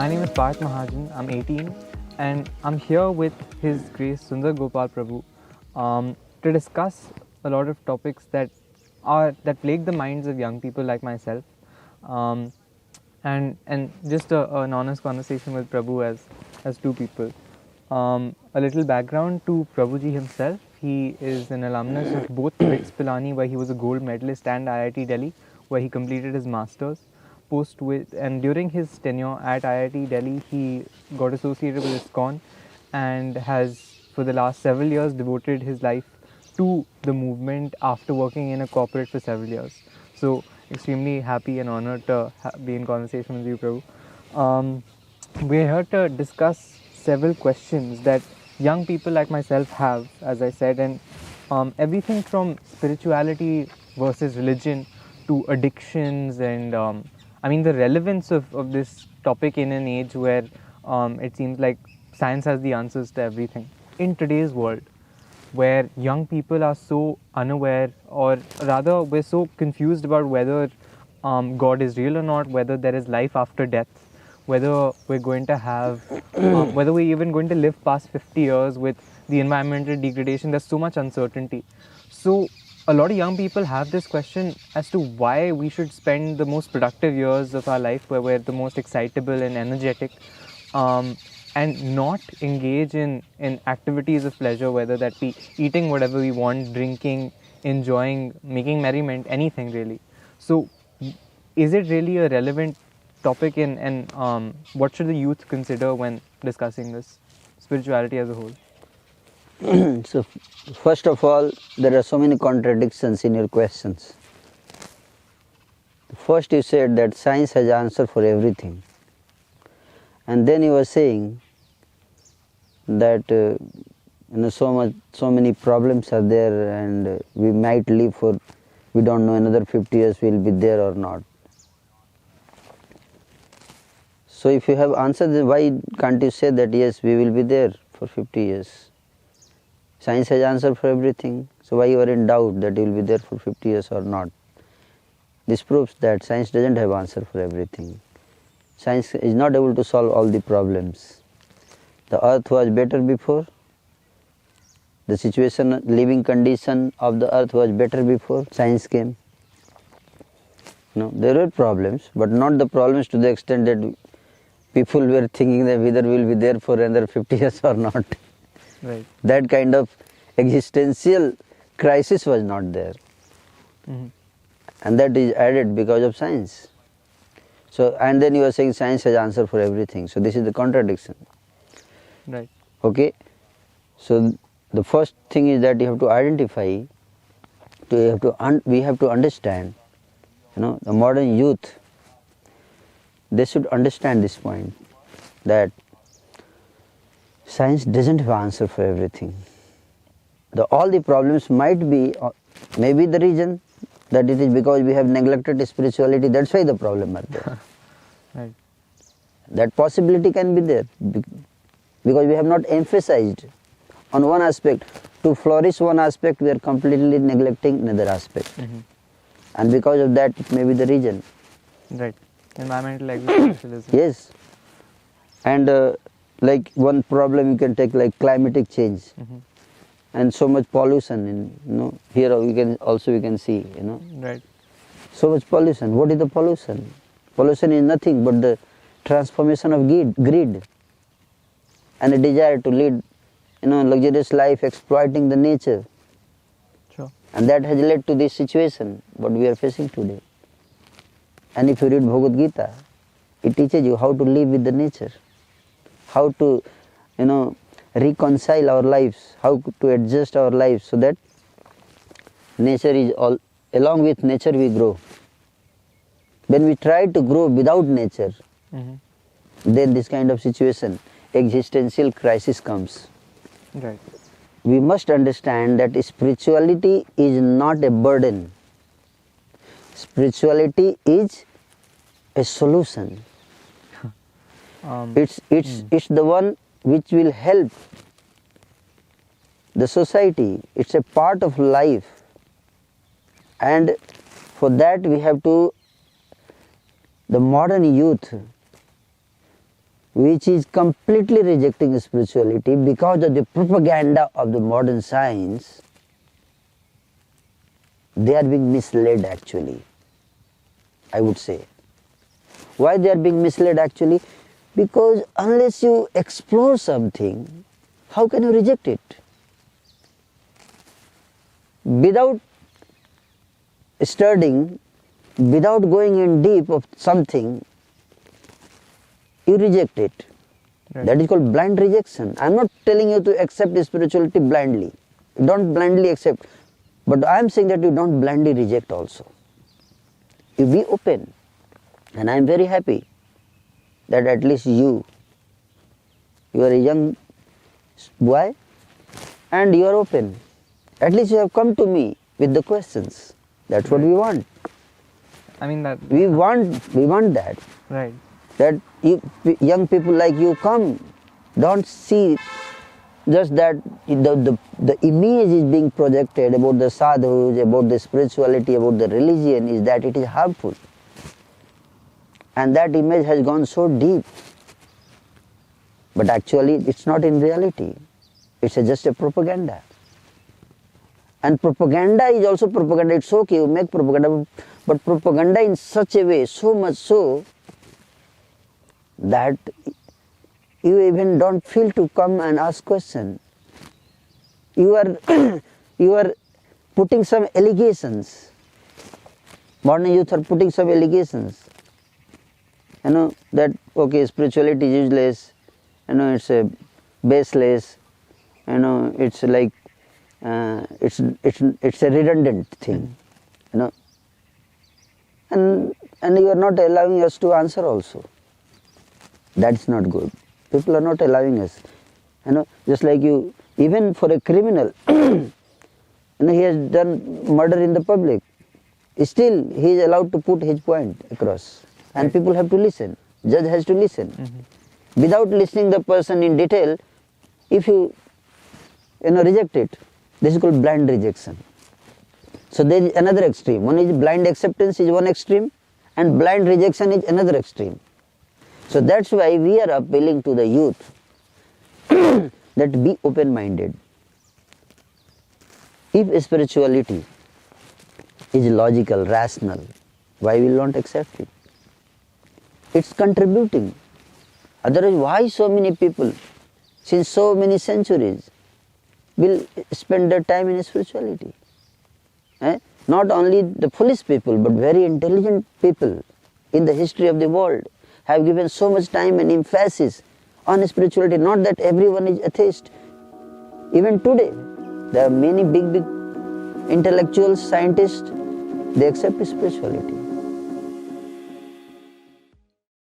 My name is Parth Mahajan. I'm 18 and I'm here with His Grace Sundar Gopal Prabhu to discuss a lot of topics that plague the minds of young people like myself, um, and just an honest conversation with Prabhu as two people. A little background to Prabhuji himself. He is an alumnus of both BITS Pilani, where he was a gold medalist, and IIT Delhi, where he completed his masters. And during his tenure at IIT Delhi, he got associated with ISKCON and has, for the last several years, devoted his life to the movement after working in a corporate for several years. So, extremely happy and honored to be in conversation with you, Prabhu. We're here to discuss several questions that young people like myself have, as I said, and everything from spirituality versus religion to addictions and the relevance of this topic in an age where it seems like science has the answers to everything. In today's world, where young people are so unaware, or rather, we're so confused about whether God is real or not, whether there is life after death, whether we're going to have, whether we're even going to live past 50 years with the environmental degradation. There's so much uncertainty. So, a lot of young people have this question as to why we should spend the most productive years of our life where we're the most excitable and energetic, and not engage in activities of pleasure, whether that be eating whatever we want, drinking, enjoying, making merriment, anything really. So, is it really a relevant topic, and what should the youth consider when discussing this spirituality as a whole? So, first of all, there are so many contradictions in your questions. First, you said that science has answer for everything, and then you were saying that so many problems are there, and we might live for, we don't know, another 50 years we'll be there or not. So, if you have answered, then why can't you say that yes, we will be there for 50 years? Science has answer for everything, so why you are in doubt that you will be there for 50 years or not? This proves that science doesn't have answer for everything. Science is not able to solve all the problems. The earth was better before. The situation, living condition of the earth was better before science came. No, there were problems, but not the problems to the extent that people were thinking that whether we will be there for another 50 years or not. Right. That kind of existential crisis was not there. Mm-hmm. And that is added because of science. So, and then you are saying science has answer for everything. So, this is the contradiction. Right. Okay. So, the first thing is that you have to identify, we have to understand, the modern youth, they should understand this point, that science doesn't have answer for everything. All the problems might be, maybe the reason that it is because we have neglected spirituality, that's why the problem are there. Right. That possibility can be there, because we have not emphasized on one aspect. To flourish one aspect, we are completely neglecting another aspect. Mm-hmm. And because of that, it may be the reason. Right. Environmental existentialism. Yes. And like one problem you can take, like climatic change. Mm-hmm. And so much pollution, here we can see, Right. so much pollution. What is the pollution? Pollution is nothing but the transformation of greed and a desire to lead, luxurious life, exploiting the nature. Sure. And that has led to this situation, what we are facing today. And if you read Bhagavad Gita, it teaches you how to live with the nature, how to, reconcile our lives, how to adjust our lives so that nature is along with nature we grow. When we try to grow without nature, Mm-hmm. then this kind of situation, existential crisis comes. Right. We must understand that spirituality is not a burden. Spirituality is a solution. It's the one which will help the society. It's a part of life, and for that we have to, the modern youth, which is completely rejecting spirituality because of the propaganda of the modern science, they are being misled actually, I would say. Why they are being misled actually? Because unless you explore something, how can you reject it? Without studying, without going in deep of something, you reject it. Right. That is called blind rejection. I am not telling you to accept spirituality blindly. Don't blindly accept. But I am saying that you don't blindly reject also. You be open. And I am very happy that at least you are a young boy and you are open. At least you have come to me with the questions. That's what we want. I mean that. We want that. Right. That you, young people like you come. Don't see just that the image is being projected about the sadhus, about the spirituality, about the religion, is that it is harmful. And that image has gone so deep. But actually it's not in reality. It's just a propaganda. And propaganda is also propaganda. It's okay, you make propaganda, but propaganda in such a way, so much so, that you even don't feel to come and ask question. You are putting some allegations. Modern youth are putting some allegations. That okay, spirituality is useless, it's a baseless, it's like it's a redundant thing, and you are not allowing us to answer also. That's not good. People are not allowing us. Just like you, even for a criminal, he has done murder in the public. Still, he is allowed to put his point across. And people have to listen. Judge has to listen. Mm-hmm. Without listening the person in detail, if you reject it, this is called blind rejection. So there is another extreme. One is blind acceptance is one extreme, and blind rejection is another extreme. So that's why we are appealing to the youth that be open-minded. If spirituality is logical, rational, why will not accept it? It's contributing. Otherwise, why so many people, since so many centuries, will spend their time in spirituality? Not only the foolish people, but very intelligent people in the history of the world have given so much time and emphasis on spirituality. Not that everyone is atheist. Even today, there are many big intellectuals, scientists, they accept spirituality.